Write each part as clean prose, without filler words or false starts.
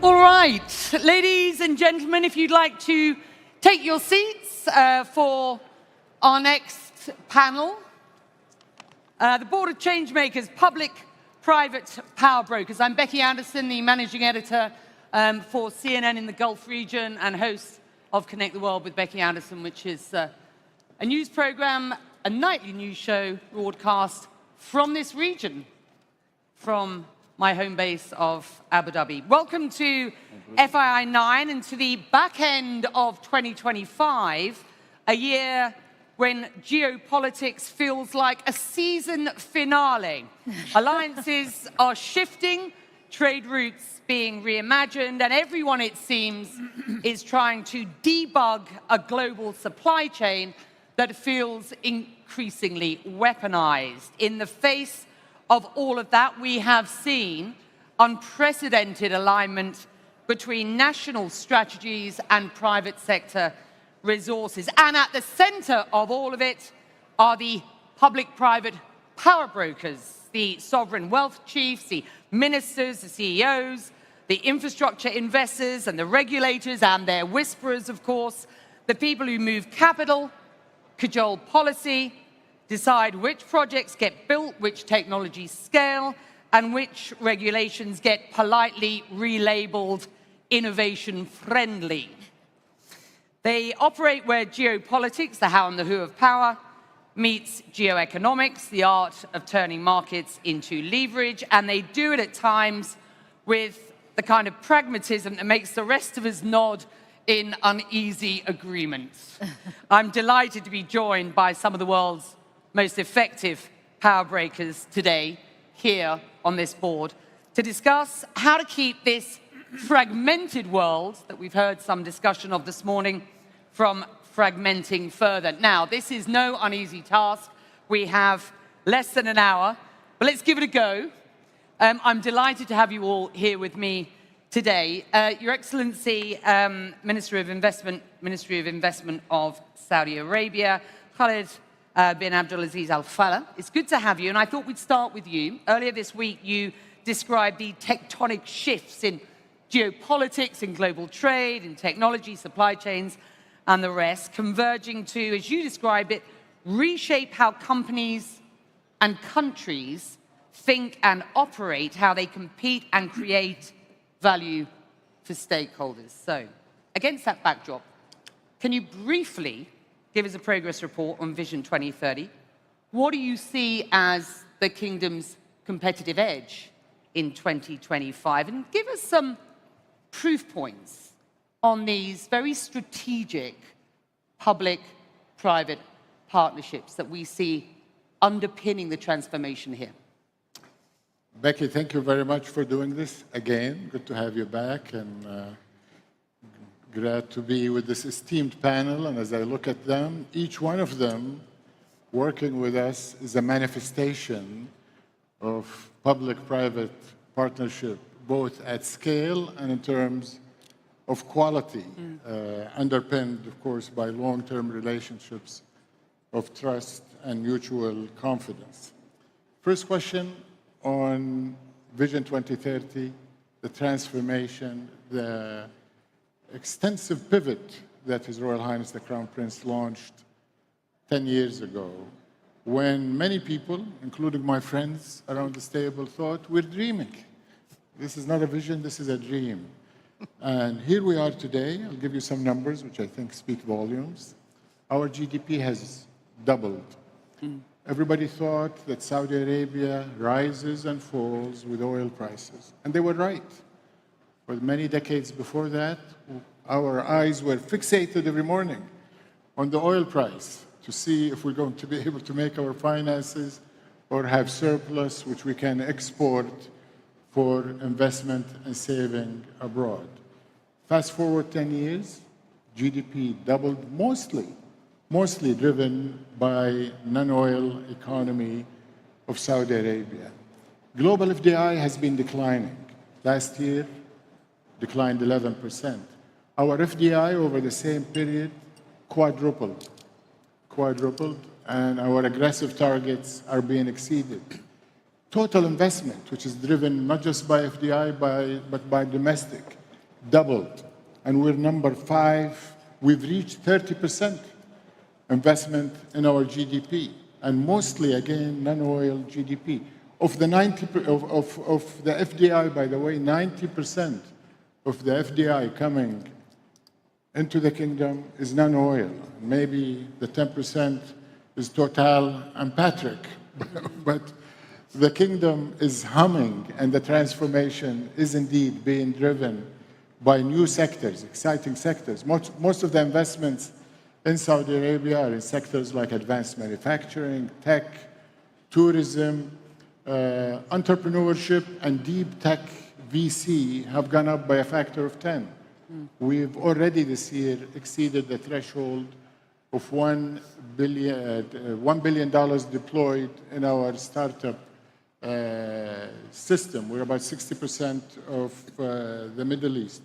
All right, ladies and gentlemen, if you'd like to take your seats for our next panel. The Board of Changemakers, Public-Private Powerbrokers. I'm Becky Anderson, the Managing Editor for CNN in the Gulf region and host of Connect the World with Becky Anderson, which is a news program, a nightly news show broadcast from this region, from my home base of Abu Dhabi. Welcome to FII 9 and to the back end of 2025, a year when geopolitics feels like a season finale. Alliances are shifting, trade routes being reimagined, and everyone, it seems, is trying to debug a global supply chain that feels increasingly weaponized. In the face of all of that, we have seen unprecedented alignment between national strategies and private sector resources. And at the center of all of it are the public-private power brokers, the sovereign wealth chiefs, the ministers, the CEOs, the infrastructure investors and the regulators and their whisperers, of course, the people who move capital, cajole policy, decide which projects get built, which technologies scale, and which regulations get politely relabeled innovation-friendly. They operate where geopolitics, the how and the who of power, meets geoeconomics, the art of turning markets into leverage, and they do it at times with the kind of pragmatism that makes the rest of us nod in uneasy agreement. I'm delighted to be joined by some of the world's most effective power breakers today here on this board to discuss how to keep this fragmented world that we've heard some discussion of this morning from fragmenting further. Now, this is no uneasy task. We have less than an hour, but let's give it a go. I'm delighted to have you all here with me today. Your Excellency, Ministry of Investment of Saudi Arabia, Khalid bin Abdulaziz Al-Falih. It's good to have you, and I thought we'd start with you. Earlier this week, you described the tectonic shifts in geopolitics, in global trade, in technology, supply chains, and the rest, converging to, as you describe it, reshape how companies and countries think and operate, how they compete and create value for stakeholders. So, against that backdrop, can you briefly give us a progress report on Vision 2030. What do you see as the Kingdom's competitive edge in 2025? And give us some proof points on these very strategic public-private partnerships that we see underpinning the transformation here. Becky, thank you very much for doing this again. Good to have you back, and glad to be with this esteemed panel. And as I look at them, each one of them working with us is a manifestation of public-private partnership, both at scale and in terms of quality, underpinned, of course, by long-term relationships of trust and mutual confidence. First question on Vision 2030, the transformation, the extensive pivot that His Royal Highness the Crown Prince launched 10 years ago, when many people, including my friends around this table, thought we're dreaming. This is not a vision, this is a dream. And here we are today. I'll give you some numbers, which I think speak volumes. Our GDP has doubled. Everybody thought that Saudi Arabia rises and falls with oil prices, and they were right. For many decades before that, our eyes were fixated every morning on the oil price to see if we're going to be able to make our finances or have surplus which we can export for investment and saving abroad. Fast forward 10 years, GDP doubled, mostly driven by non-oil economy of Saudi Arabia. Global FDI has been declining. Last year, declined 11%. Our FDI over the same period quadrupled, and our aggressive targets are being exceeded. Total investment, which is driven not just by FDI, but by domestic doubled. And we're number 5. We've reached 30% investment in our GDP, and mostly, again, non-oil GDP. Of the FDI, by the way, 90% of the FDI coming into the kingdom is non-oil. Maybe the 10% is Total and Patrick, but the kingdom is humming, and the transformation is indeed being driven by new sectors, exciting sectors. Most of the investments in Saudi Arabia are in sectors like advanced manufacturing, tech, tourism, entrepreneurship, and deep tech VC have gone up by a factor of 10. We've already this year exceeded the threshold of $1 billion deployed in our startup system. We're about 60% of the Middle East.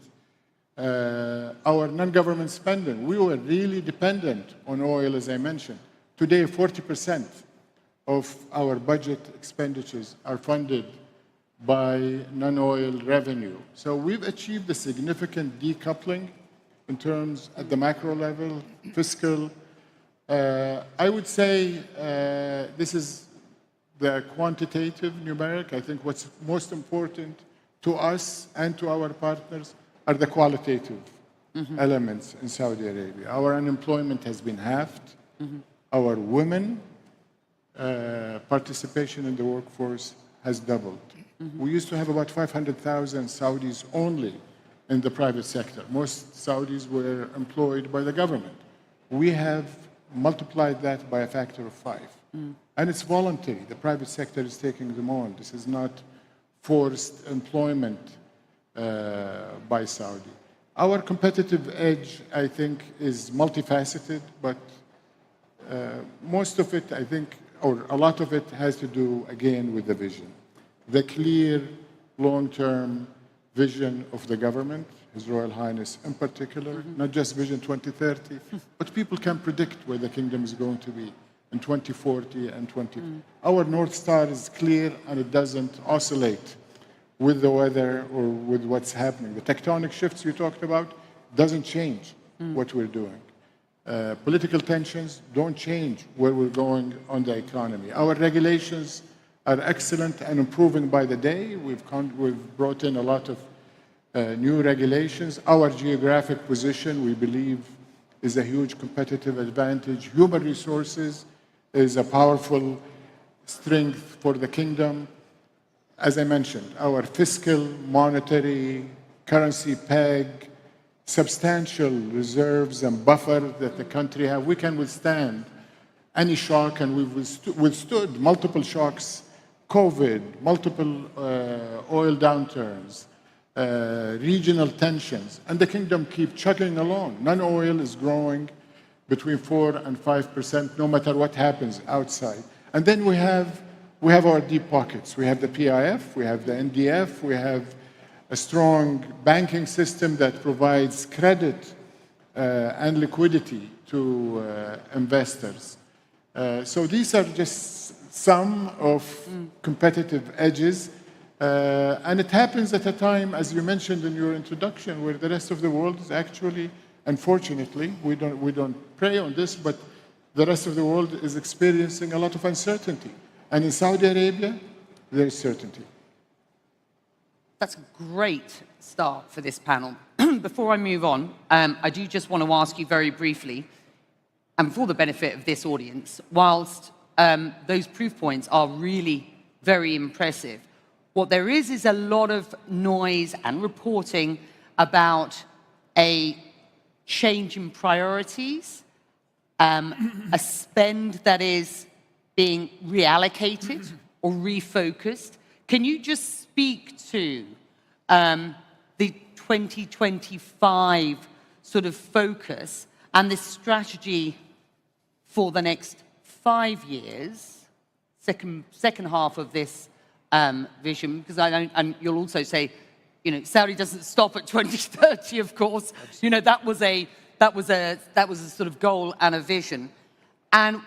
Our non-government spending, we were really dependent on oil, as I mentioned. Today, 40% of our budget expenditures are funded by non-oil revenue. So we've achieved a significant decoupling in terms at the macro level, fiscal. I would say this is the quantitative numeric. I think what's most important to us and to our partners are the qualitative elements in Saudi Arabia. Our unemployment has been halved. Our women participation in the workforce has doubled. We used to have about 500,000 Saudis only in the private sector. Most Saudis were employed by the government. We have multiplied that by a factor of 5. And it's voluntary. The private sector is taking them on. This is not forced employment by Saudi. Our competitive edge, I think, is multifaceted, but most of it, I think, or a lot of it has to do, again, with the vision. The clear, long-term vision of the government, His Royal Highness in particular, not just Vision 2030, but people can predict where the kingdom is going to be in 2040 and 20. Our North Star is clear, and it doesn't oscillate with the weather or with what's happening. The tectonic shifts you talked about doesn't change what we're doing. Political tensions don't change where we're going on the economy. Our regulations are excellent and improving by the day. We've brought in a lot of new regulations. Our geographic position, we believe, is a huge competitive advantage. Human resources is a powerful strength for the kingdom. As I mentioned, our fiscal, monetary, currency peg, substantial reserves and buffer that the country have, we can withstand any shock, and we've withstood multiple shocks, COVID, multiple oil downturns, regional tensions, and the kingdom keeps chugging along. Non-oil is growing between 4 and 5%, no matter what happens outside. And then we have our deep pockets. We have the PIF, we have the NDF, we have a strong banking system that provides credit and liquidity to investors. So these are just some of competitive edges. And it happens at a time, as you mentioned in your introduction, where the rest of the world is actually, unfortunately, we don't prey on this, but the rest of the world is experiencing a lot of uncertainty. And in Saudi Arabia, there is certainty. That's a great start for this panel. Before I move on, I do just want to ask you very briefly, and for the benefit of this audience, whilst those proof points are really very impressive, what there is a lot of noise and reporting about a change in priorities, a spend that is being reallocated or refocused. Can you just speak to the 2025 sort of focus and this strategy for the next 5 years, second half of this vision? Because and you'll also say, you know, Saudi doesn't stop at 2030, of course. You know, that was a sort of goal and a vision. And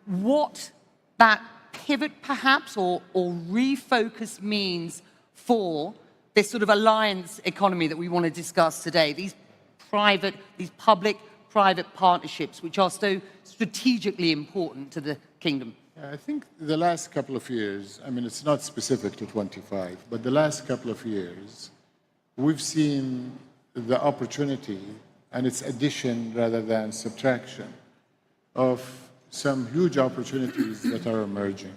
what that pivot perhaps or refocus means for this sort of alliance economy that we want to discuss today, these public-private partnerships, which are so strategically important to the kingdom? I think the last couple of years, I mean, it's not specific to 25, but the last couple of years, we've seen the opportunity and its addition rather than subtraction of some huge opportunities that are emerging.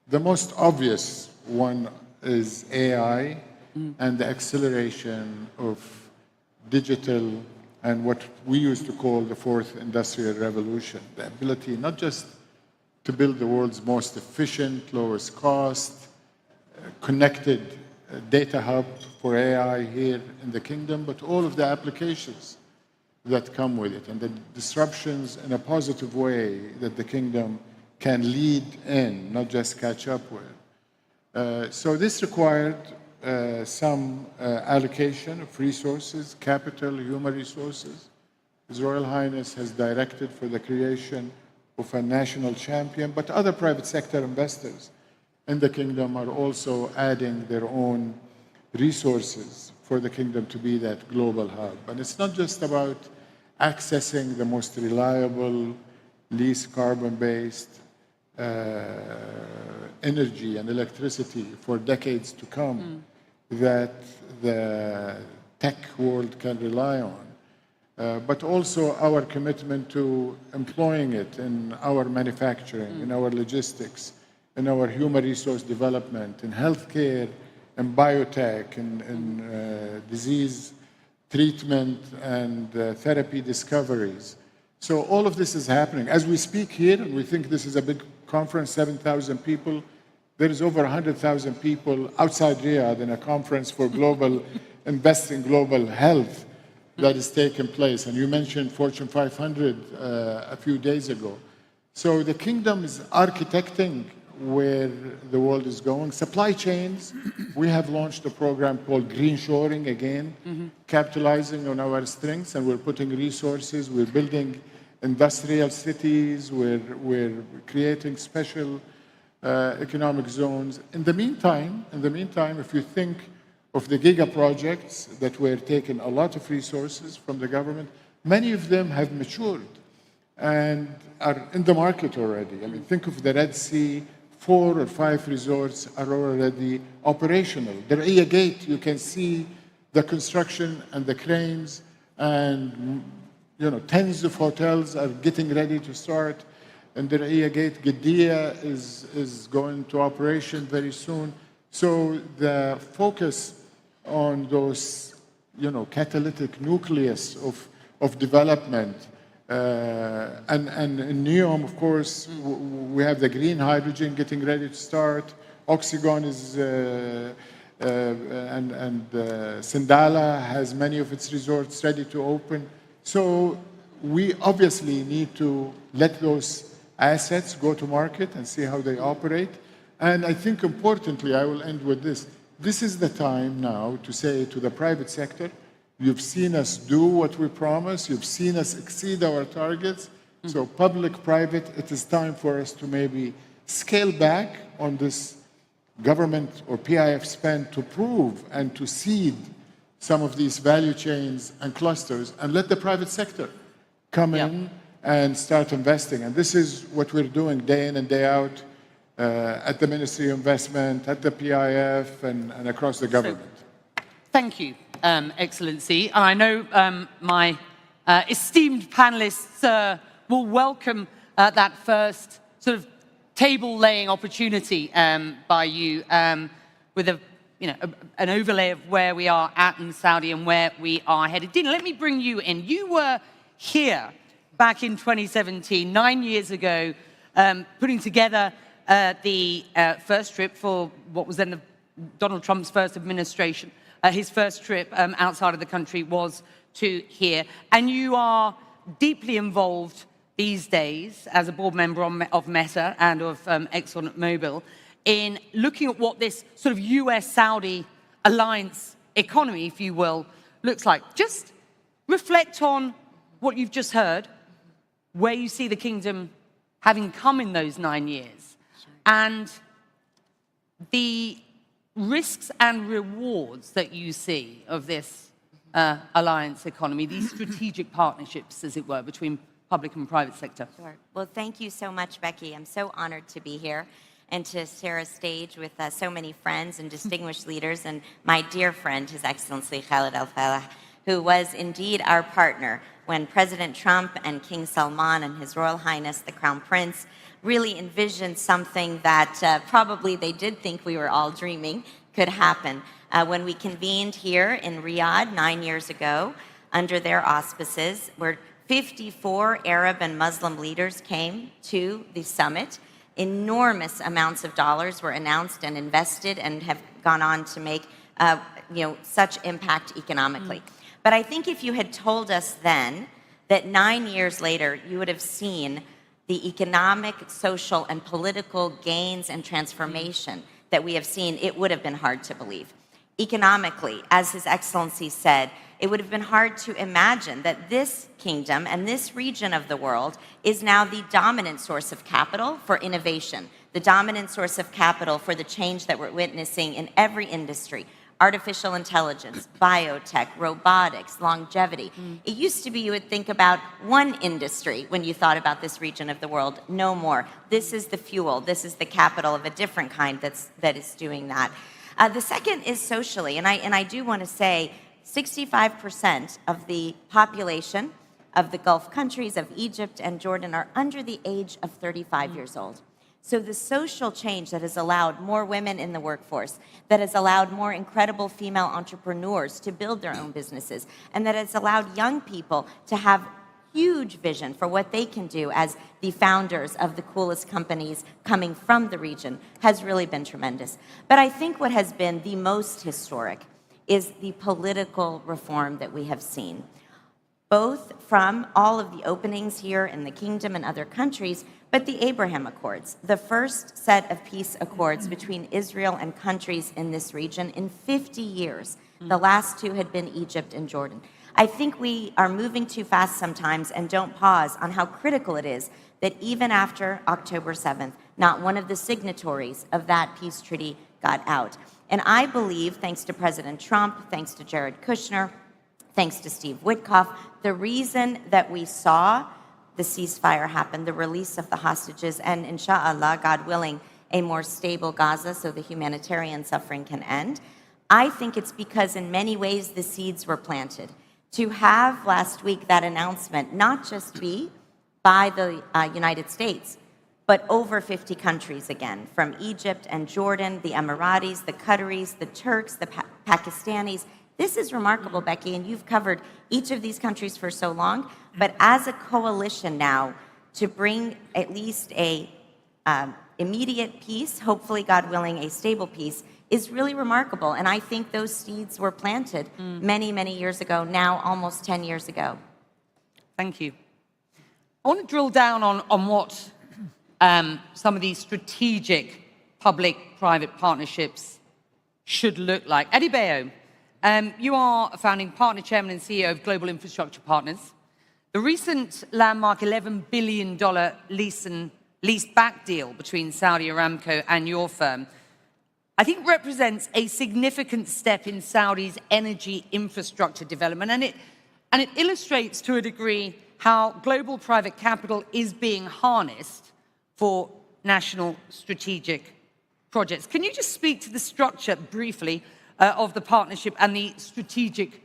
The most obvious one is AI and the acceleration of digital and what we used to call the fourth industrial revolution, the ability not just to build the world's most efficient, lowest cost, connected data hub for AI here in the kingdom, but all of the applications that come with it and the disruptions in a positive way that the kingdom can lead in, not just catch up with. So this required some allocation of resources, capital, human resources. His Royal Highness has directed for the creation of a national champion, but other private sector investors in the kingdom are also adding their own resources for the kingdom to be that global hub. And it's not just about accessing the most reliable, least carbon-based energy and electricity for decades to come that the tech world can rely on, but also our commitment to employing it in our manufacturing, in our logistics, in our human resource development, in healthcare, in biotech, in disease treatment and therapy discoveries. So all of this is happening. As we speak here, and we think this is a big conference, 7,000 people, there is over 100,000 people outside Riyadh in a conference for global investing, global health that is taking place. And you mentioned Fortune 500 a few days ago. So the kingdom is architecting where the world is going. Supply chains, we have launched a program called Green Shoring again, capitalizing on our strengths, and we're putting resources, we're building industrial cities, we're creating special economic zones. In the meantime, if you think of the giga projects that were taking a lot of resources from the government, many of them have matured and are in the market already. I mean, think of the Red Sea, 4 or 5 resorts are already operational. The Rania Gate, you can see the construction and the cranes, and tens of hotels are getting ready to start. And the Rania Gate, Qiddiya is going to operation very soon. So the focus on those, catalytic nucleus of development. And in NEOM, of course, we have the green hydrogen getting ready to start. Oxygon is, and Sindala has many of its resorts ready to open. So we obviously need to let those assets go to market and see how they operate. And I think importantly, I will end with this. This is the time now to say to the private sector, you've seen us do what we promised. You've seen us exceed our targets. So public-private, it is time for us to maybe scale back on this government or PIF spend to prove and to seed some of these value chains and clusters and let the private sector come in and start investing. And this is what we're doing day in and day out at the Ministry of Investment, at the PIF, and across the government. Thank you, Excellency. And I know my esteemed panelists will welcome that first sort of table-laying opportunity by you with an overlay of where we are at in Saudi and where we are headed. Dina, let me bring you in. You were here back in 2017, 9 years ago, putting together the first trip for what was then Donald Trump's first administration. His first trip outside of the country was to here. And you are deeply involved these days as a board member of Meta and of ExxonMobil in looking at what this sort of US-Saudi alliance economy, if you will, looks like. Just reflect on what you've just heard, where you see the kingdom having come in those 9 years, and risks and rewards that you see of this alliance economy, these strategic partnerships, as it were, between public and private sector? Sure. Well, thank you so much, Becky. I'm so honored to be here and to share a stage with so many friends and distinguished leaders, and my dear friend, His Excellency Khalid Al-Falih, who was indeed our partner when President Trump and King Salman and His Royal Highness, the Crown Prince, really envisioned something that probably they did think we were all dreaming could happen. When we convened here in Riyadh 9 years ago under their auspices, where 54 Arab and Muslim leaders came to the summit, enormous amounts of dollars were announced and invested and have gone on to make such impact economically. But I think if you had told us then that 9 years later you would have seen the economic, social, and political gains and transformation that we have seen, it would have been hard to believe. Economically, as His Excellency said, it would have been hard to imagine that this kingdom and this region of the world is now the dominant source of capital for innovation, the dominant source of capital for the change that we're witnessing in every industry. Artificial intelligence, biotech, robotics, longevity. It used to be you would think about one industry when you thought about this region of the world. No more. This is the fuel. This is the capital of a different kind that is doing that. The second is socially, and I do want to say 65% of the population of the Gulf countries, of Egypt and Jordan, are under the age of 35 years old. So the social change that has allowed more women in the workforce, that has allowed more incredible female entrepreneurs to build their own businesses, and that has allowed young people to have huge vision for what they can do as the founders of the coolest companies coming from the region, has really been tremendous. But I think what has been the most historic is the political reform that we have seen, both from all of the openings here in the kingdom and other countries, but the Abraham Accords, the first set of peace accords between Israel and countries in this region in 50 years. The last two had been Egypt and Jordan. I think we are moving too fast sometimes and don't pause on how critical it is that even after October 7th, not one of the signatories of that peace treaty got out. And I believe, thanks to President Trump, thanks to Jared Kushner, thanks to Steve Witkoff, the reason that we saw the ceasefire happen, the release of the hostages, and inshallah, God willing, a more stable Gaza so the humanitarian suffering can end, I think it's because in many ways the seeds were planted. To have last week that announcement not just be by the United States, but over 50 countries again, from Egypt and Jordan, the Emiratis, the Qataris, the Turks, the Pakistanis. This is remarkable, Becky, and you've covered each of these countries for so long, but as a coalition now to bring at least a immediate peace, hopefully, God willing, a stable peace, is really remarkable. And I think those seeds were planted many, many years ago, now almost 10 years ago. Thank you. I want to drill down on what some of these strategic public-private partnerships should look like. Adebayo, you are a founding partner, chairman, and CEO of Global Infrastructure Partners. The recent landmark $11 billion lease-back deal between Saudi Aramco and your firm, I think, represents a significant step in Saudi's energy infrastructure development, and it illustrates to a degree how global private capital is being harnessed for national strategic projects. Can you just speak to the structure briefly of the partnership and the strategic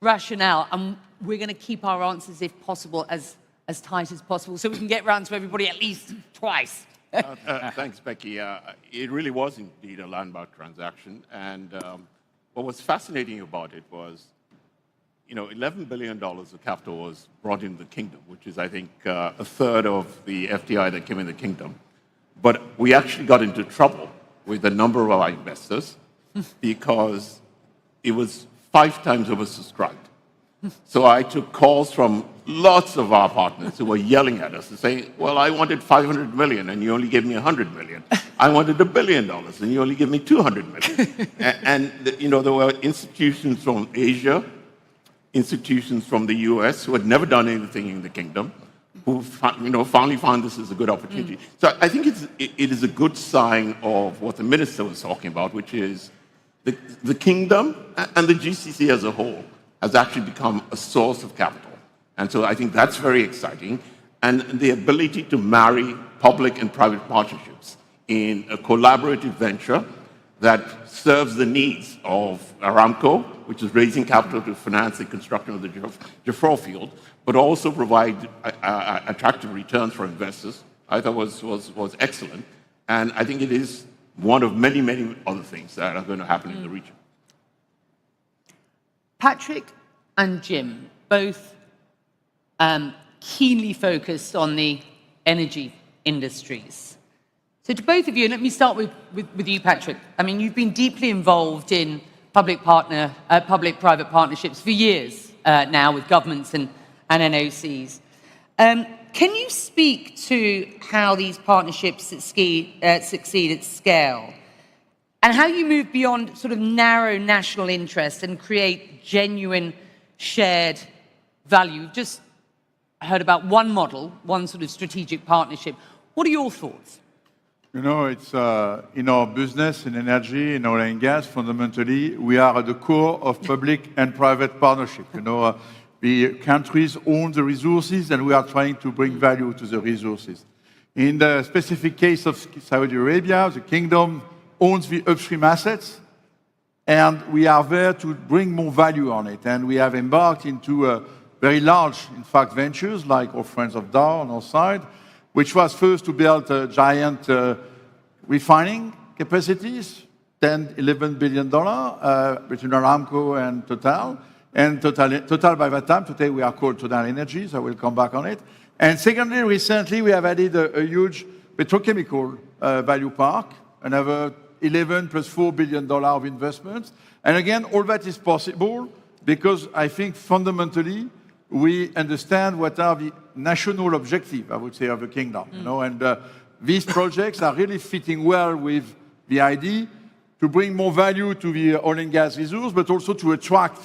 rationale? And we're going to keep our answers, if possible, as tight as possible, so we can get round to everybody at least twice. Thanks, Becky. It really was indeed a landmark transaction. And what was fascinating about it was, $11 billion of capital was brought into the kingdom, which is, I think, a third of the FDI that came in the kingdom. But we actually got into trouble with a number of our investors because it was 5 times oversubscribed. So I took calls from lots of our partners who were yelling at us and saying, well, I wanted $500 million and you only gave me $100 million. I wanted $1 billion and you only gave me $200 million. And there were institutions from Asia, institutions from the US who had never done anything in the kingdom, who finally found this as a good opportunity. So I think it is a good sign of what the minister was talking about, which is the kingdom and the GCC as a whole has actually become a source of capital. And so I think that's very exciting. And the ability to marry public and private partnerships in a collaborative venture that serves the needs of Aramco, which is raising capital to finance the construction of the Jafra field, but also provide attractive returns for investors, I thought was excellent. And I think it is one of many, many other things that are going to happen in the region. Patrick and Jim, both keenly focused on the energy industries. So to both of you, and let me start with you, Patrick. I mean, you've been deeply involved in public-private partnerships for years now with governments and NOCs. Can you speak to how these partnerships succeed at scale, and how you move beyond sort of narrow national interest and create genuine shared value? We've just heard about one model, one sort of strategic partnership. What are your thoughts? You know, it's in our business, in energy, in oil and gas, fundamentally, we are at the core of public and private partnership. You know, the countries own the resources, and we are trying to bring value to the resources. In the specific case of Saudi Arabia, the kingdom owns the upstream assets, and we are there to bring more value on it. And we have embarked into very large, in fact, ventures like our friends of Dow on our side, which was first to build giant refining capacities, $10, $11 billion between Aramco and Total. And Total by that time, today we are called Total Energy, so I will come back on it. And secondly, recently we have added a huge petrochemical value park, another 11 plus $4 billion of investments. And again, all that is possible because I think fundamentally we understand what are the national objectives, I would say, of the kingdom. You know? And these projects are really fitting well with the idea to bring more value to the oil and gas resource, but also to attract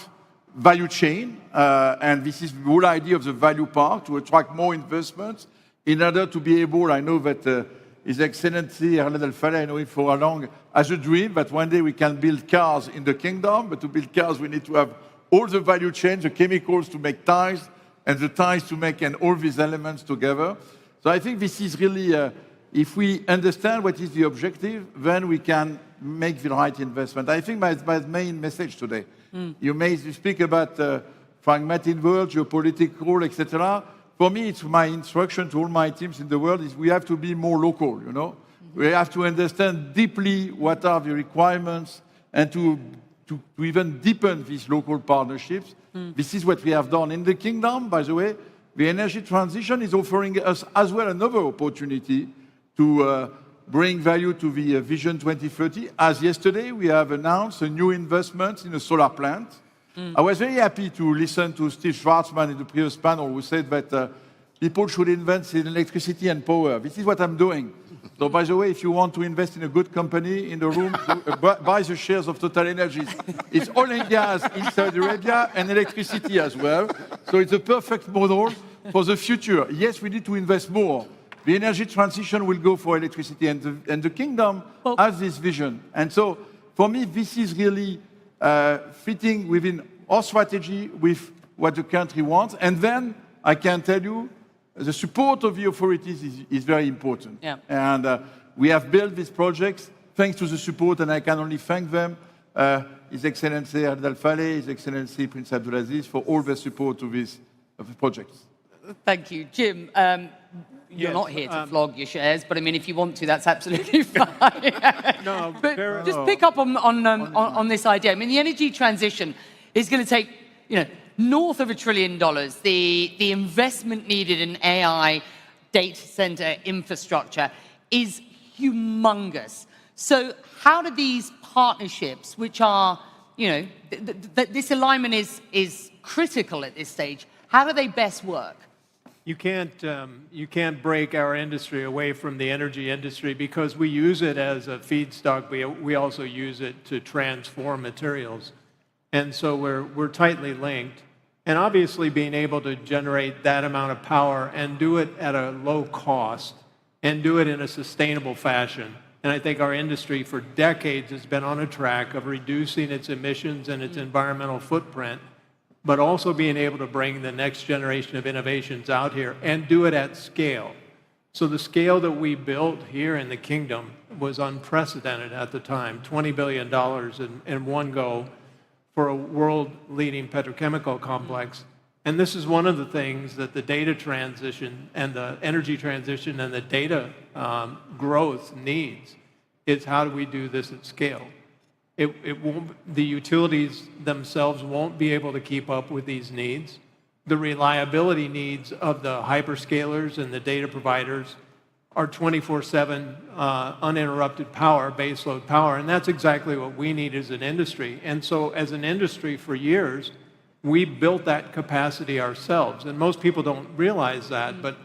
value chain. And this is the whole idea of the value park, to attract more investments in order to be able, I know that His Excellency Khalid Al-Falih, I know him for a long, as a dream, that one day we can build cars in the kingdom, but to build cars we need to have all the value chain, the chemicals to make tires, and the tires to make, and all these elements together. So I think this is really, if we understand what is the objective, then we can make the right investment. I think my main message today, you speak about pragmatic world, geopolitical, etc. For me, it's my instruction to all my teams in the world is we have to be more local, you know. We have to understand deeply what are the requirements and to even deepen these local partnerships. This is what we have done in the kingdom, by the way. The energy transition is offering us as well another opportunity to bring value to the Vision 2030. As yesterday, we have announced a new investment in a solar plant. I was very happy to listen to Steve Schwarzman in the previous panel who said that people should invest in electricity and power. This is what I'm doing. So, by the way, if you want to invest in a good company in the room, buy the shares of Total Energies. It's oil and gas in Saudi Arabia and electricity as well. So it's a perfect model for the future. Yes, we need to invest more. The energy transition will go for electricity, and the kingdom has this vision. And so, for me, this is really fitting within our strategy with what the country wants. And then, I can tell you, the support of the authorities is very important. Yeah. And we have built these projects thanks to the support, and I can only thank them, His Excellency Khalid Al-Falih, His Excellency Prince Abdulaziz, for all their support to these projects. Thank you. Jim, you're not here to flog your shares, but I mean, if you want to, that's absolutely fine. No, but just pick up on this idea. I mean, the energy transition is going to take, north of $1 trillion. The investment needed in AI data center infrastructure is humongous. So how do these partnerships, which are, this alignment is critical at this stage, how do they best work? You can't break our industry away from the energy industry because we use it as a feedstock. We also use it to transform materials. And so we're tightly linked. And obviously being able to generate that amount of power and do it at a low cost and do it in a sustainable fashion And I think our industry for decades has been on a track of reducing its emissions and its environmental footprint, but also being able to bring the next generation of innovations out here and do it at scale. So the scale that we built here in the kingdom was unprecedented at the time, $20 billion in one go for a world-leading petrochemical complex. And this is one of the things that the data transition and the energy transition and the data growth needs, is how do we do this at scale? The utilities themselves won't be able to keep up with these needs. The reliability needs of the hyperscalers and the data providers are 24/7 uninterrupted power, baseload power, and that's exactly what we need as an industry. And so as an industry for years, we built that capacity ourselves. And most people don't realize that, but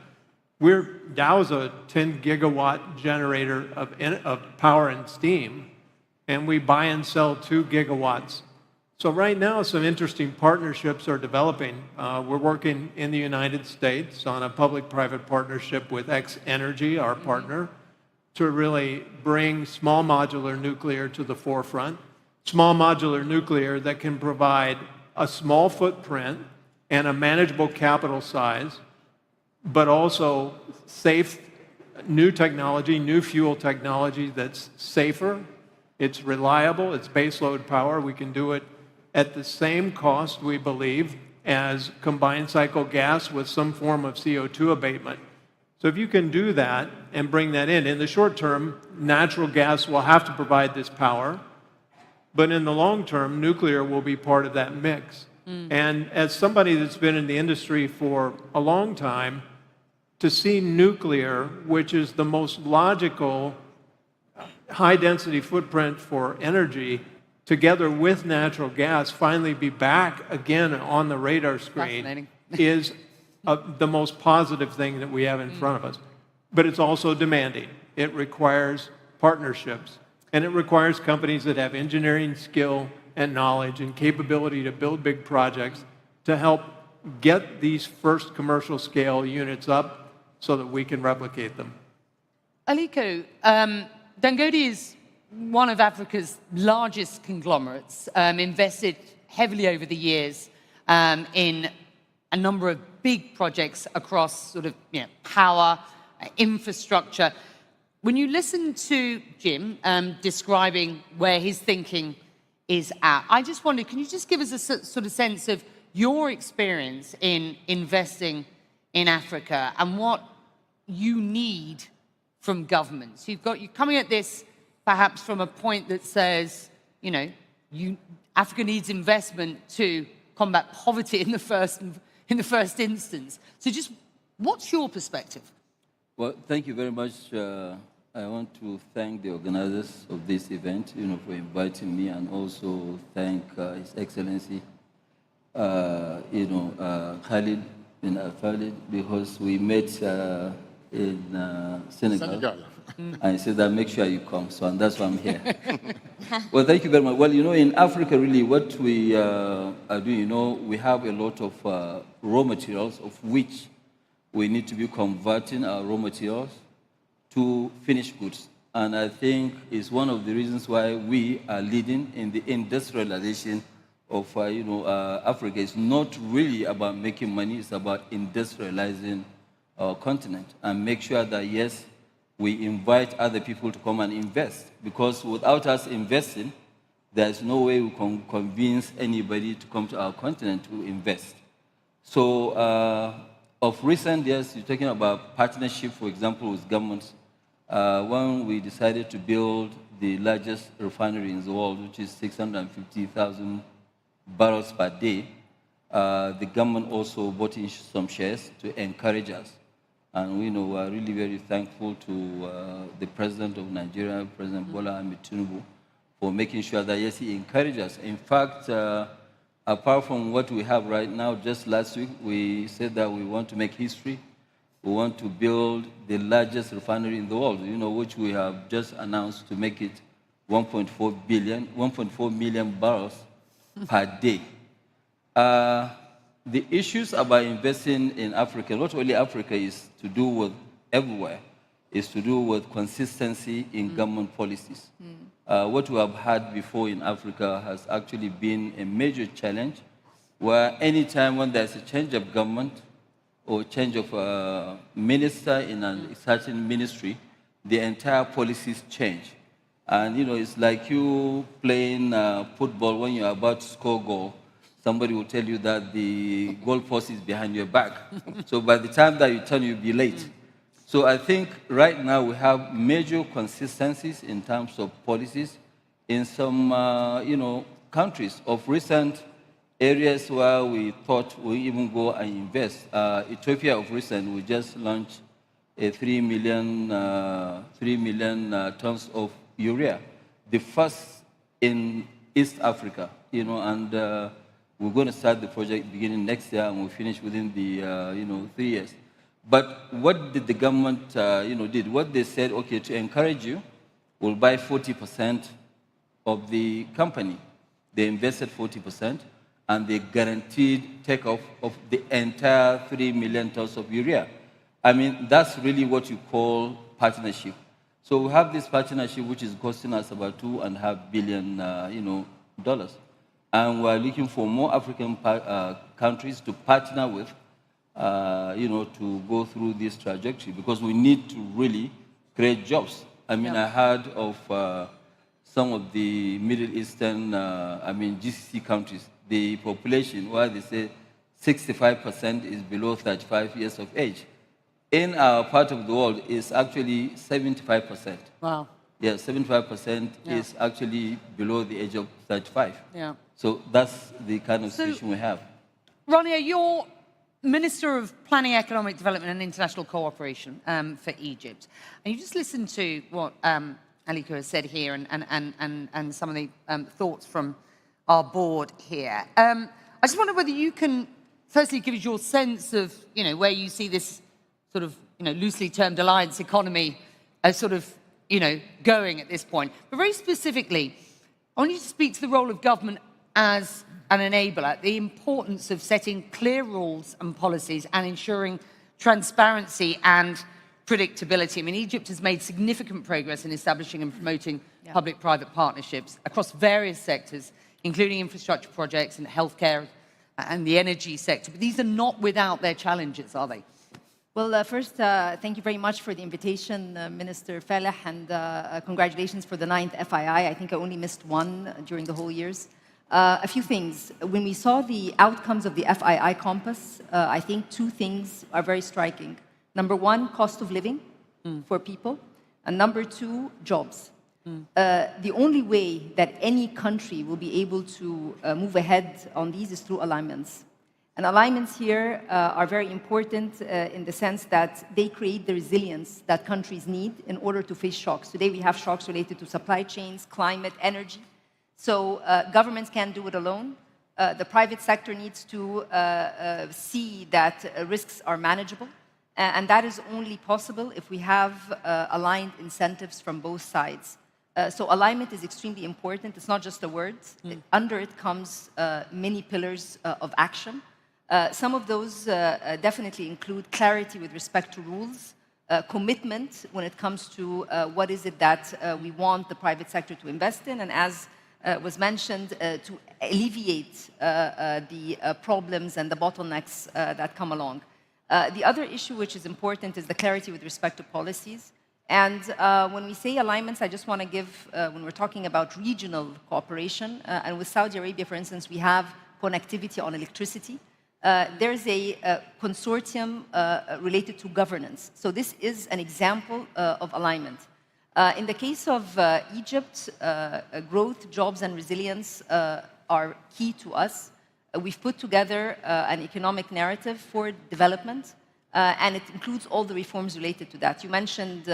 Dow's a 10 gigawatt generator of power and steam, and we buy and sell 2 gigawatts. So right now, some interesting partnerships are developing. We're working in the United States on a public-private partnership with X Energy, our partner, to really bring small modular nuclear to the forefront. Small modular nuclear that can provide a small footprint and a manageable capital size, but also safe new technology, new fuel technology that's safer, it's reliable, it's baseload power. We can do it at the same cost, we believe, as combined cycle gas with some form of CO2 abatement. So if you can do that and bring that in the short term, natural gas will have to provide this power, but in the long term, nuclear will be part of that mix. And as somebody that's been in the industry for a long time, to see nuclear, which is the most logical high-density footprint for energy, together with natural gas, finally be back again on the radar screen is the most positive thing that we have in front of us. But it's also demanding. It requires partnerships, and it requires companies that have engineering skill and knowledge and capability to build big projects to help get these first commercial scale units up so that we can replicate them. Aliko, Dangote is one of Africa's largest conglomerates, invested heavily over the years in a number of big projects across sort of power, infrastructure. When you listen to Jim describing where his thinking is at, I just wondered, can you just give us a sort of sense of your experience in investing in Africa and what you need from governments? You're coming at this perhaps from a point that says, Africa needs investment to combat poverty in the first instance. So just what's your perspective? Well, thank you very much. I want to thank the organizers of this event, for inviting me, and also thank His Excellency, Khalid bin Al-Falih, because we met in Senegal. I said that make sure you come, and that's why I'm here. Well, thank you very much. Well, in Africa, really, what we are doing, we have a lot of raw materials, of which we need to be converting our raw materials to finished goods. And I think it's one of the reasons why we are leading in the industrialization of Africa. It's not really about making money, it's about industrializing our continent and make sure that, yes, we invite other people to come and invest. Because without us investing, there's no way we can convince anybody to come to our continent to invest. So of recent years, you're talking about partnership, for example, with governments. When we decided to build the largest refinery in the world, which is 650,000 barrels per day, the government also bought in some shares to encourage us. And we are really very thankful to the President of Nigeria, President Bola Ahmed Tinubu, for making sure that, yes, he encouraged us. In fact, apart from what we have right now, just last week, we said that we want to make history. We want to build the largest refinery in the world, which we have just announced to make it 1.4 million barrels per day. The issues about investing in Africa, not only Africa, is to do with everywhere. is to do with consistency in government policies. What we have had before in Africa has actually been a major challenge, where any time when there's a change of government or change of minister in a certain ministry, the entire policies change. And it's like you playing football. When you're about to score a goal, somebody will tell you that the goalpost is behind your back. So by the time that you turn, you'll be late. So I think right now we have major consistencies in terms of policies in some, countries. Of recent areas where we thought we even go and invest. Ethiopia, of recent, we just launched a 3 million tons of urea, the first in East Africa, and we're going to start the project beginning next year, and we'll finish within the 3 years. But what did the government did? What they said, okay, to encourage you, we'll buy 40% of the company. They invested 40%, and they guaranteed takeoff of the entire 3 million tons of urea. I mean, that's really what you call partnership. So we have this partnership which is costing us about $2.5 billion, dollars. And we're looking for more African countries to partner with, to go through this trajectory, because we need to really create jobs. I mean, I heard of some of the Middle Eastern, GCC countries, the population, where they say 65% is below 35 years of age. In our part of the world, it's actually 75%. Wow. Yeah, 75% is actually below the age of 35. Yeah. So that's the kind of situation we have. Rania, you're Minister of Planning, Economic Development and International Cooperation for Egypt. And you just listened to what Aliko has said here and some of the thoughts from our board here. I just wonder whether you can firstly give us your sense of, where you see this sort of, loosely termed alliance economy as sort of, going at this point. But very specifically, I want you to speak to the role of government as an enabler, the importance of setting clear rules and policies and ensuring transparency and predictability. I mean, Egypt has made significant progress in establishing and promoting public-private partnerships across various sectors, including infrastructure projects and healthcare and the energy sector. But these are not without their challenges, are they? Well, first, thank you very much for the invitation, Minister Falih, and congratulations for the 9th FII. I think I only missed one during the whole years. A few things. When we saw the outcomes of the FII Compass, I think two things are very striking. Number one, cost of living for people, and number two, jobs. The only way that any country will be able to move ahead on these is through alignments. And alignments here are very important in the sense that they create the resilience that countries need in order to face shocks. Today we have shocks related to supply chains, climate, energy. So governments can't do it alone. The private sector needs to see that risks are manageable. And that is only possible if we have aligned incentives from both sides. So alignment is extremely important. It's not just a word. Under it comes many pillars of action. Some of those definitely include clarity with respect to rules, commitment when it comes to what is it that we want the private sector to invest in, and as was mentioned, to alleviate the problems and the bottlenecks that come along. The other issue which is important is the clarity with respect to policies. And when we say alignments, I just want to give, when we're talking about regional cooperation, and with Saudi Arabia, for instance, we have connectivity on electricity. There's a consortium related to governance. So this is an example of alignment. In the case of Egypt, growth, jobs, and resilience are key to us. We've put together an economic narrative for development, and it includes all the reforms related to that. You mentioned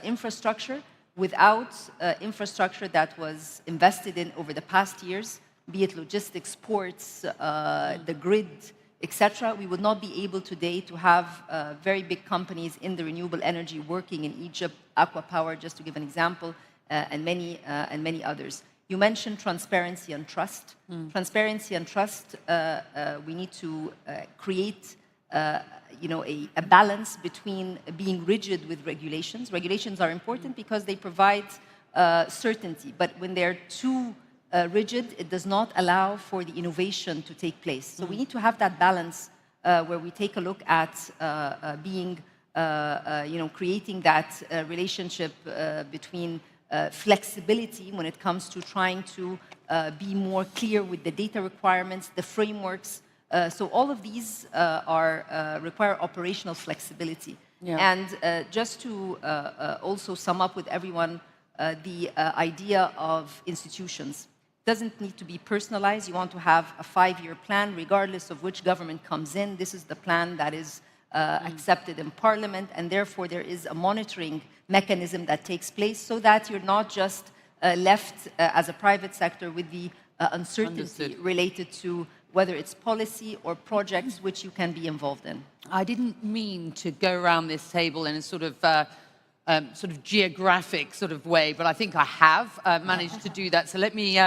infrastructure. Without infrastructure that was invested in over the past years, be it logistics, ports, the grid, etc., we would not be able today to have very big companies in the renewable energy working in Egypt, Aqua Power, just to give an example, and many others. You mentioned transparency and trust. Transparency and trust, we need to create a balance between being rigid with regulations. Regulations are important because they provide certainty, but when they're too rigid, it does not allow for the innovation to take place. So we need to have that balance where we take a look at creating that relationship between flexibility when it comes to trying to be more clear with the data requirements, the frameworks. So all of these require operational flexibility. Yeah. And just to also sum up with everyone, the idea of institutions doesn't need to be personalized. You want to have a 5-year plan, regardless of which government comes in. This is the plan that is accepted in Parliament, and therefore there is a monitoring mechanism that takes place so that you're not just left as a private sector with the uncertainty related to whether it's policy or projects which you can be involved in. I didn't mean to go around this table in a sort of geographic sort of way, but I think I have managed to do that. So let me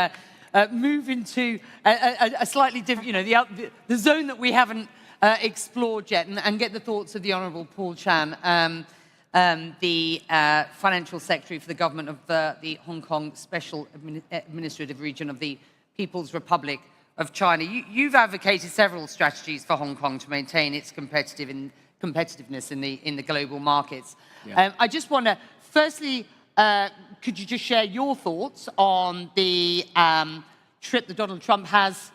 move into a slightly different, the zone that we haven't explored yet, and get the thoughts of the Honourable Paul Chan, the Financial Secretary for the Government of the Hong Kong Special Administrative Region of the People's Republic of China. You've advocated several strategies for Hong Kong to maintain its competitiveness in the global markets. Yeah. I just want to, firstly, could you just share your thoughts on the trip that Donald Trump has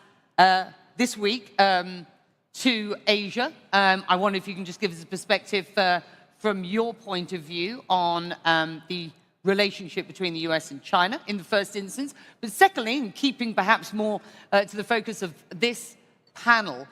this week to Asia? I wonder if you can just give us a perspective from your point of view on the relationship between the US and China in the first instance. But secondly, and keeping perhaps more to the focus of this panel,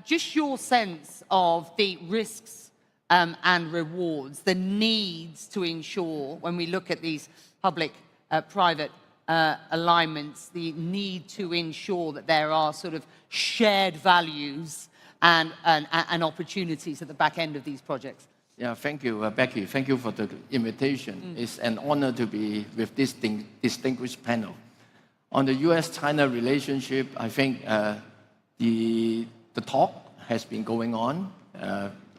just your sense of the risks and rewards, the needs to ensure, when we look at these public-private alignments, the need to ensure that there are sort of shared values and opportunities at the back end of these projects. Yeah, thank you, Becky. Thank you for the invitation. It's an honor to be with this distinguished panel. On the US-China relationship, I think the talk has been going on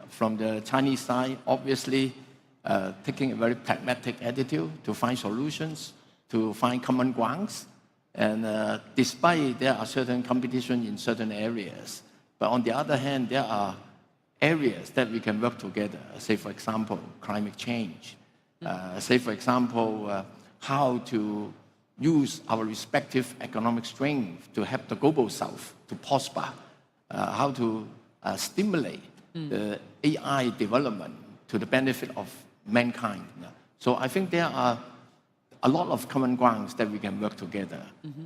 from the Chinese side, obviously taking a very pragmatic attitude to find solutions, to find common grounds. And despite there are certain competition in certain areas, but on the other hand, there are areas that we can work together. Say, for example, climate change. Say, for example, how to use our respective economic strength to help the global South to prosper. How to stimulate the AI development to the benefit of mankind. So I think there are a lot of common grounds that we can work together.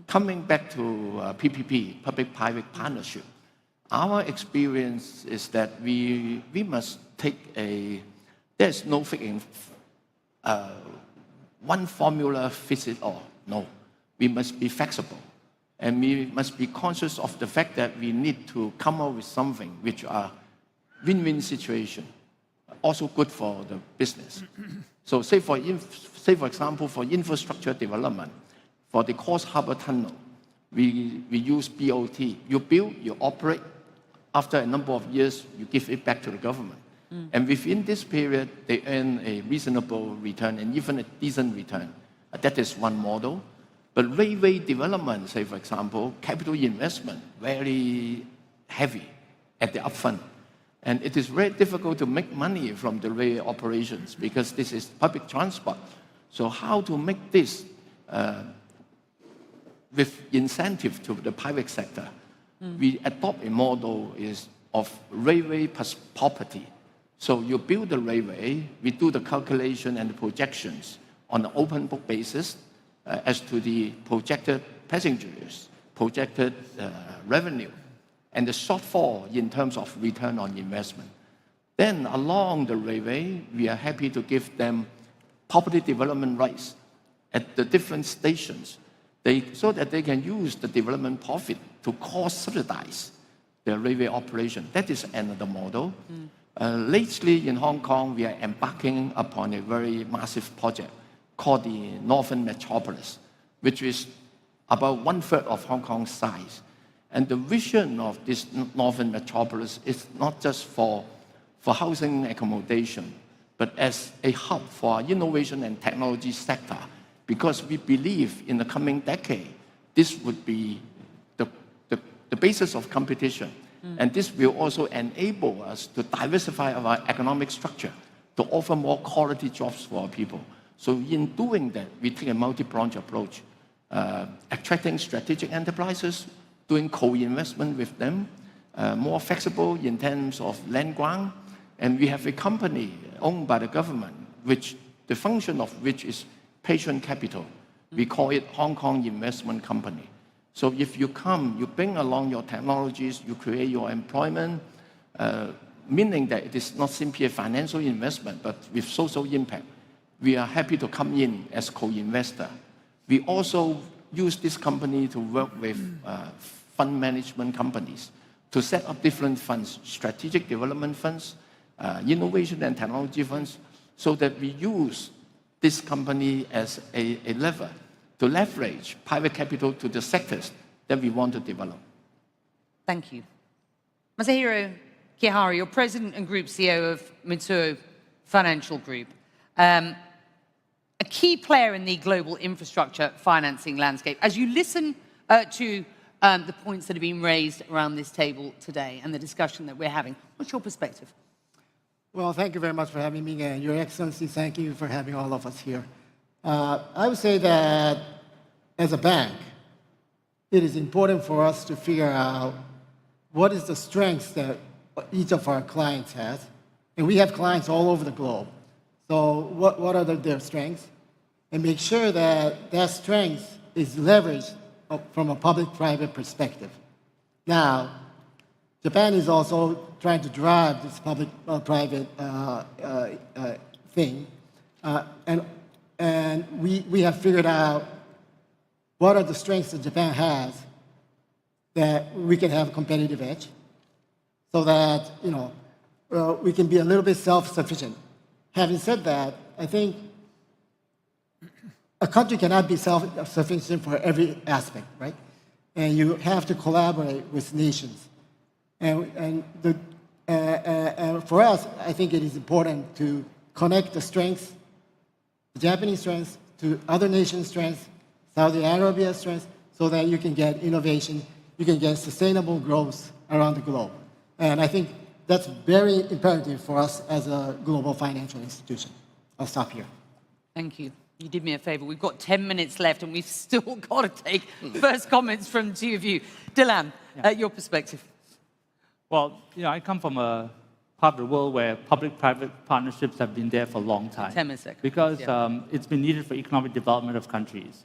Coming back to PPP, public-private partnership, our experience is that we must take there's no fixing one formula fits it all. No, we must be flexible. And we must be conscious of the fact that we need to come up with something which are win-win situation, also good for the business. So say for example, for infrastructure development, for the Cross Harbour Tunnel, we use BOT. You build, you operate. After a number of years, you give it back to the government. And within this period, they earn a reasonable return and even a decent return. That is one model. But railway development, say for example, capital investment, very heavy at the upfront. And it is very difficult to make money from the railway operations because this is public transport. So how to make this with incentive to the private sector? We adopt a model of railway plus property. So you build the railway, we do the calculation and the projections on an open book basis as to the projected passengers, projected revenue, and the shortfall in terms of return on investment. Then along the railway, we are happy to give them property development rights at the different stations so that they can use the development profit to cost subsidize the railway operation. That is another model. Lately in Hong Kong, we are embarking upon a very massive project called the Northern Metropolis, which is about 1/3 of Hong Kong's size. And the vision of this northern metropolis is not just for housing accommodation, but as a hub for our innovation and technology sector, because we believe in the coming decade, this would be the basis of competition. And this will also enable us to diversify our economic structure, to offer more quality jobs for our people. So in doing that, we take a multi-pronged approach, attracting strategic enterprises, doing co-investment with them, more flexible in terms of land grant. And we have a company owned by the government, which the function of which is patient capital. We call it Hong Kong Investment Company. So if you come, you bring along your technologies, you create your employment, meaning that it is not simply a financial investment, but with social impact. We are happy to come in as co-investor. We also use this company to work with fund management companies to set up different funds, strategic development funds, innovation and technology funds, so that we use this company as a lever to leverage private capital to the sectors that we want to develop. Thank you. Masahiro Kihara, you're President and Group CEO of Mitsui Financial Group, a key player in the global infrastructure financing landscape. As you listen to the points that have been raised around this table today and the discussion that we're having, what's your perspective? Well, thank you very much for having me, and Your Excellency, thank you for having all of us here. I would say that as a bank, it is important for us to figure out what is the strengths that each of our clients has. And we have clients all over the globe. So what are their strengths? And make sure that that strength is leveraged from a public-private perspective. Now, Japan is also trying to drive this public-private thing. And we have figured out what are the strengths that Japan has that we can have a competitive edge so that, we can be a little bit self-sufficient. Having said that, I think a country cannot be self-sufficient for every aspect, right? And you have to collaborate with nations. And for us, I think it is important to connect the strengths, the Japanese strengths, to other nations' strengths, Saudi Arabia's strengths, so that you can get innovation, you can get sustainable growth around the globe. And I think that's very imperative for us as a global financial institution. I'll stop here. Thank you. You did me a favor. We've got 10 minutes left, and we've still got to take first comments from the two of you. Dilhan, your perspective. Well, I come from a part of the world where public-private partnerships have been there for a long time. 10 minutes. Because it's been needed for economic development of countries.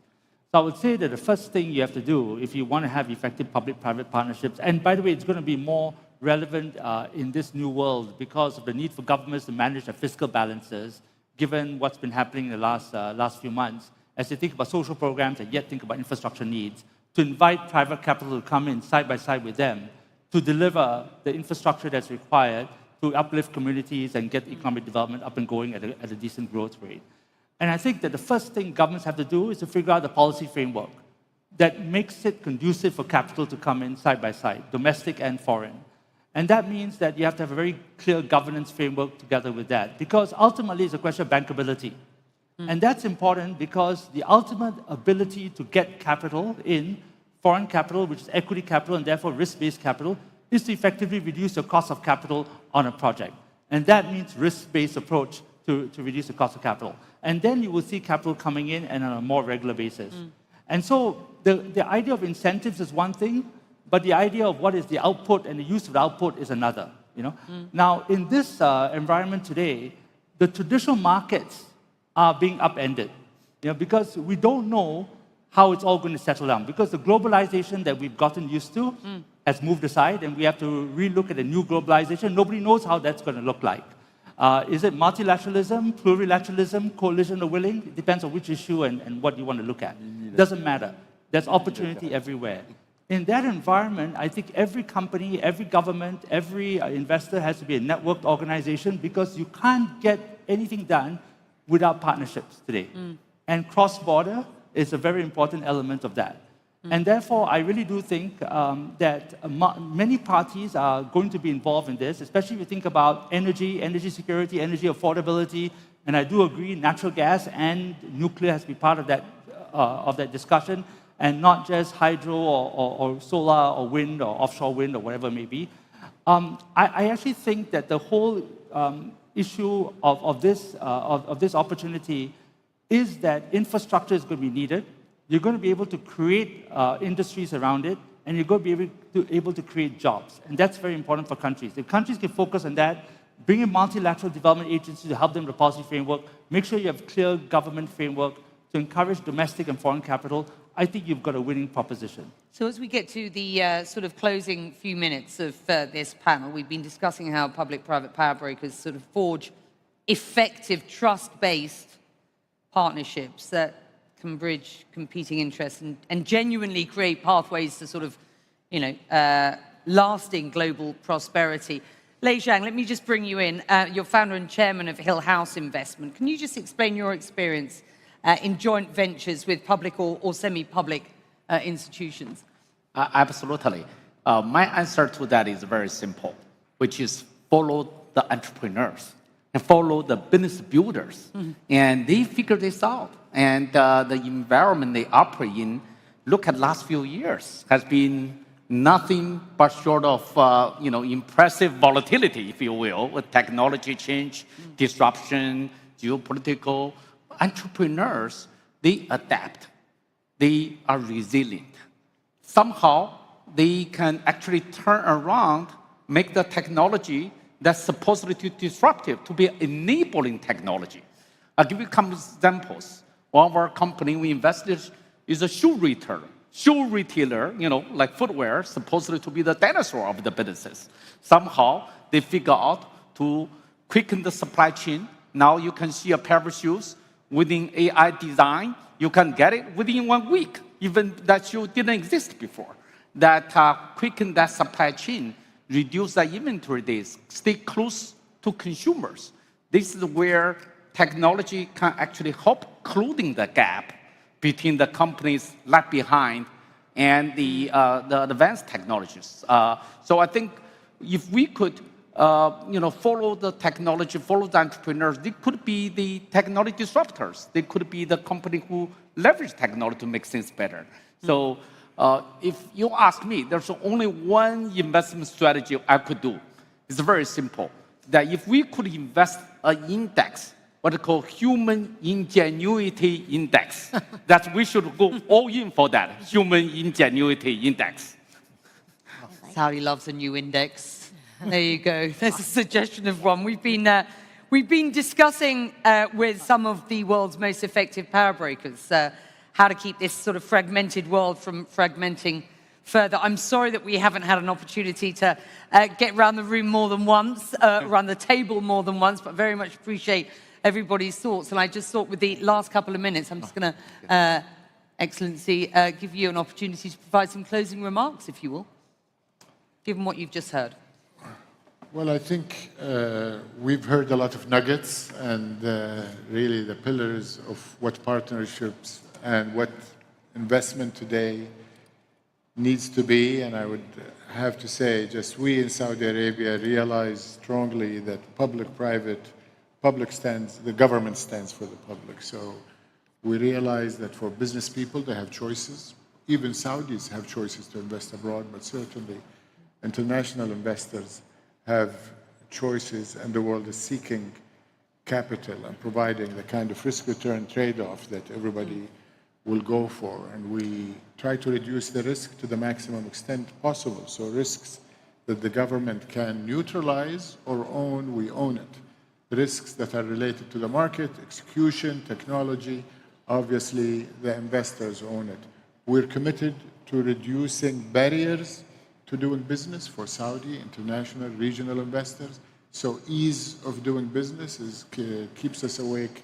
So I would say that the first thing you have to do if you want to have effective public-private partnerships, and by the way, it's going to be more relevant in this new world because of the need for governments to manage their fiscal balances, given what's been happening in the last few months, as they think about social programs and yet think about infrastructure needs, to invite private capital to come in side by side with them to deliver the infrastructure that's required to uplift communities and get economic development up and going at a decent growth rate. And I think that the first thing governments have to do is to figure out the policy framework that makes it conducive for capital to come in side by side, domestic and foreign. And that means that you have to have a very clear governance framework together with that, because ultimately it's a question of bankability. And that's important because the ultimate ability to get capital in, foreign capital, which is equity capital and therefore risk-based capital, is to effectively reduce the cost of capital on a project. And that means risk-based approach to reduce the cost of capital. And then you will see capital coming in and on a more regular basis. And so the idea of incentives is one thing, but the idea of what is the output and the use of the output is another. Now, in this environment today, the traditional markets are being upended, because we don't know how it's all going to settle down. Because the globalization that we've gotten used to has moved aside, and we have to relook at a new globalization. Nobody knows how that's going to look like. Is it multilateralism, plurilateralism, coalition of willing? It depends on which issue and what you want to look at. It doesn't matter. There's opportunity everywhere. In that environment, I think every company, every government, every investor has to be a networked organization because you can't get anything done without partnerships today. And cross-border is a very important element of that. And therefore, I really do think that many parties are going to be involved in this, especially if you think about energy, energy security, energy affordability. And I do agree, natural gas and nuclear has to be part of that discussion, and not just hydro or solar or wind or offshore wind or whatever it may be. I actually think that the whole issue of this opportunity is that infrastructure is going to be needed. You're going to be able to create industries around it, and you're going to be able to create jobs. And that's very important for countries. If countries can focus on that, bring in multilateral development agencies to help them with the policy framework, make sure you have clear government framework to encourage domestic and foreign capital, I think you've got a winning proposition. So as we get to the sort of closing few minutes of this panel, we've been discussing how public-private power brokers sort of forge effective, trust-based partnerships that can bridge competing interests and genuinely create pathways to sort of, lasting global prosperity. Lei Zhang, let me just bring you in. You're founder and chairman of Hill House Investment. Can you just explain your experience in joint ventures with public or semi-public institutions? Absolutely. My answer to that is very simple, which is follow the entrepreneurs and follow the business builders. And they figure this out. And the environment they operate in, look at last few years, has been nothing but short of impressive volatility, if you will, with technology change, disruption, geopolitical. Entrepreneurs, they adapt. They are resilient. Somehow, they can actually turn around, make the technology that's supposedly disruptive to be enabling technology. I'll give you some examples. One of our company we invested is a shoe retailer, like footwear, supposedly to be the dinosaur of the businesses. Somehow, they figure out to quicken the supply chain. Now you can see a pair of shoes within AI design. You can get it within 1 week, even that shoe didn't exist before. That quicken that supply chain, reduce the inventory days, stay close to consumers. This is where technology can actually help closing the gap between the companies left behind and the advanced technologies. So I think if we could follow the technology, follow the entrepreneurs, they could be the technology disruptors. They could be the company who leverage technology to make things better. So if you ask me, there's only one investment strategy I could do. It's very simple. That if we could invest an index, what we call human ingenuity index, that we should go all in for that, human ingenuity index. Saudi loves a new index. There you go. There's a suggestion of one. We've been discussing with some of the world's most effective power brokers how to keep this sort of fragmented world from fragmenting further. I'm sorry that we haven't had an opportunity to get around the room more than once, around the table more than once, but very much appreciate everybody's thoughts. And I just thought with the last couple of minutes, I'm just going to, Excellency, give you an opportunity to provide some closing remarks, if you will, given what you've just heard. Well, I think we've heard a lot of nuggets and really the pillars of what partnerships and what investment today needs to be. And I would have to say, just we in Saudi Arabia realize strongly that public stands, the government stands for the public. So we realize that for business people, they have choices. Even Saudis have choices to invest abroad, but certainly international investors have choices, and the world is seeking capital and providing the kind of risk-return trade-off that everybody will go for. And we try to reduce the risk to the maximum extent possible. So risks that the government can neutralize or own, we own it. Risks that are related to the market, execution, technology, obviously the investors own it. We're committed to reducing barriers to doing business for Saudi, international, regional investors. So ease of doing business keeps us awake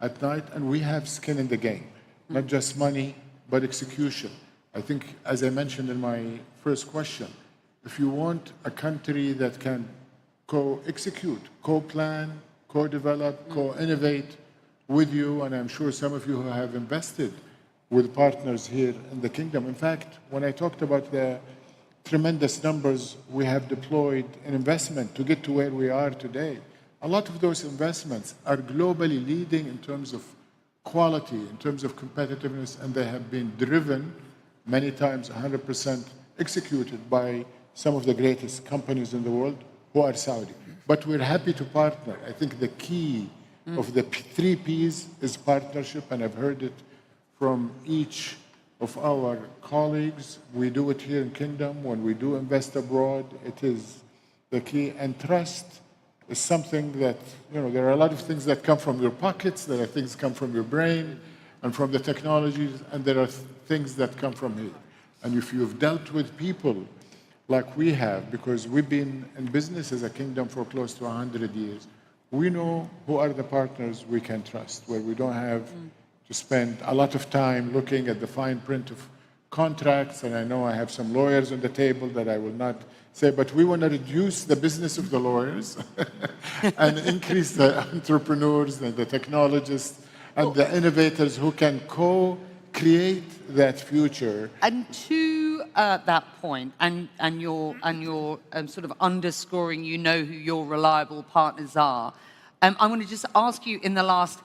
at night, and we have skin in the game, not just money, but execution. I think, as I mentioned in my first question, if you want a country that can co-execute, co-plan, co-develop, co-innovate with you, and I'm sure some of you who have invested with partners here in the kingdom. In fact, when I talked about the tremendous numbers we have deployed in investment to get to where we are today, a lot of those investments are globally leading in terms of quality, in terms of competitiveness, and they have been driven many times 100% executed by some of the greatest companies in the world who are Saudi. But we're happy to partner. I think the key of the three Ps is partnership, and I've heard it from each of our colleagues. We do it here in Kingdom. When we do invest abroad, it is the key. And trust is something that, there are a lot of things that come from your pockets, there are things that come from your brain and from the technologies, and there are things that come from here. And if you've dealt with people like we have, because we've been in business as a kingdom for close to 100 years, we know who are the partners we can trust, where we don't have to spend a lot of time looking at the fine print of contracts. And I know I have some lawyers on the table that I will not say, but we want to reduce the business of the lawyers and increase the entrepreneurs and the technologists and the innovators who can co-create that future. And to that point, and you're sort of underscoring, who your reliable partners are. I want to just ask you, in the last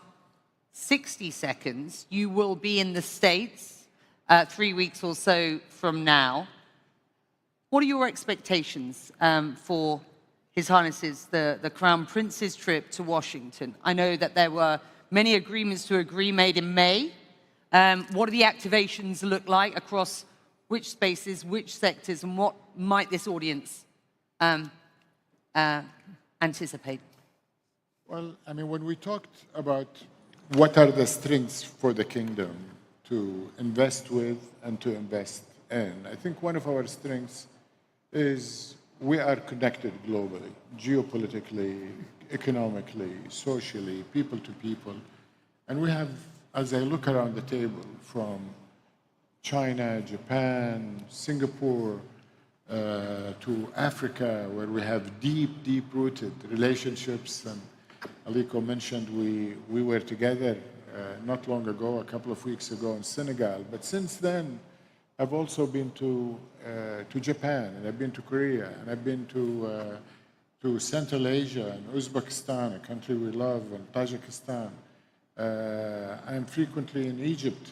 60 seconds, you will be in the States 3 weeks or so from now. What are your expectations for His Highness's, the Crown Prince's trip to Washington? I know that there were many agreements to agree made in May. What do the activations look like across which spaces, which sectors, and what might this audience anticipate? Well, I mean, when we talked about what are the strengths for the kingdom to invest with and to invest in, I think one of our strengths is we are connected globally, geopolitically, economically, socially, people to people. And we have, as I look around the table, from China, Japan, Singapore, to Africa, where we have deep, deep-rooted relationships. And Aliko mentioned we were together not long ago, a couple of weeks ago in Senegal. But since then, I've also been to Japan, and I've been to Korea, and I've been to Central Asia and Uzbekistan, a country we love, and Tajikistan. I am frequently in Egypt.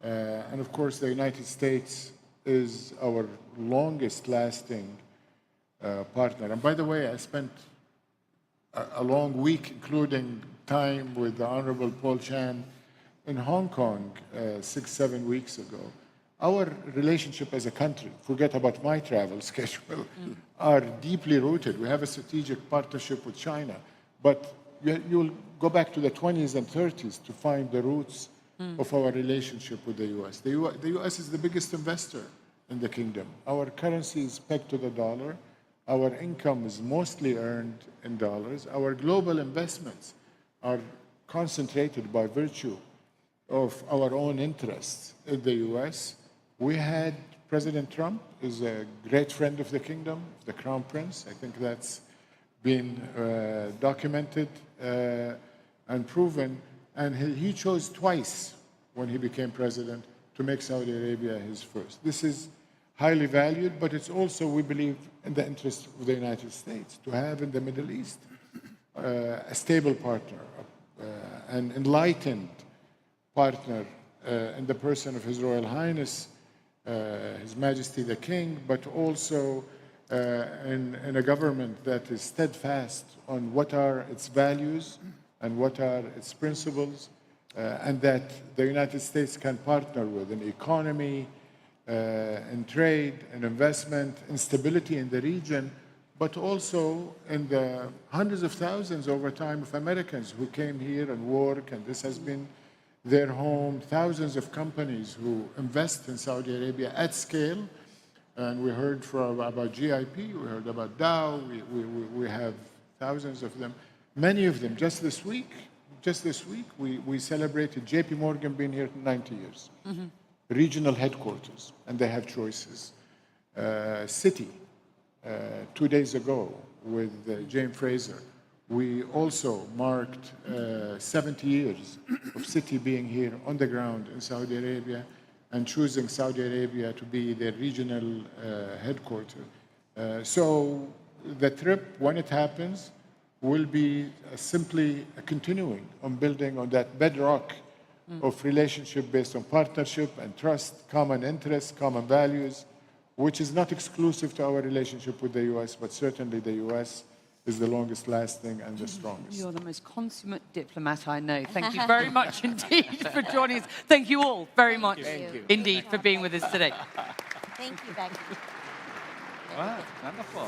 And of course, the United States is our longest-lasting partner. And by the way, I spent a long week, including time with the Honorable Paul Chan in Hong Kong 6-7 weeks ago. Our relationship as a country, forget about my travel schedule, are deeply rooted. We have a strategic partnership with China, but you'll go back to the 20s and 30s to find the roots of our relationship with the U.S. The U.S. is the biggest investor in the kingdom. Our currency is pegged to the dollar. Our income is mostly earned in dollars. Our global investments are concentrated by virtue of our own interests in the U.S. We had President Trump is a great friend of the kingdom, the Crown Prince. I think that's been documented and proven. And he chose twice when he became president to make Saudi Arabia his first. This is highly valued, but it's also, we believe, in the interest of the United States to have in the Middle East a stable partner, an enlightened partner in the person of His Royal Highness, His Majesty the King, but also in a government that is steadfast on what are its values and what are its principles, and that the United States can partner with in economy, in trade, in investment, in stability in the region, but also in the hundreds of thousands over time of Americans who came here and work, and this has been their home, thousands of companies who invest in Saudi Arabia at scale. And we heard about GIP, we heard about Dow, we have thousands of them. Many of them, just this week, we celebrated JP Morgan being here 90 years. Regional headquarters, and they have choices. Citi, 2 days ago with James Fraser, We also marked 70 years of Citi being here on the ground in Saudi Arabia and choosing Saudi Arabia to be their regional headquarters. So the trip, when it happens, will be simply continuing on building on that bedrock of relationship based on partnership and trust, common interests, common values, which is not exclusive to our relationship with the U.S., but certainly the U.S. is the longest lasting and the strongest. You're the most consummate diplomat I know. Thank you very much indeed for joining us. Thank you all very much indeed for being with us today. Thank you, Becky. Wow, wonderful.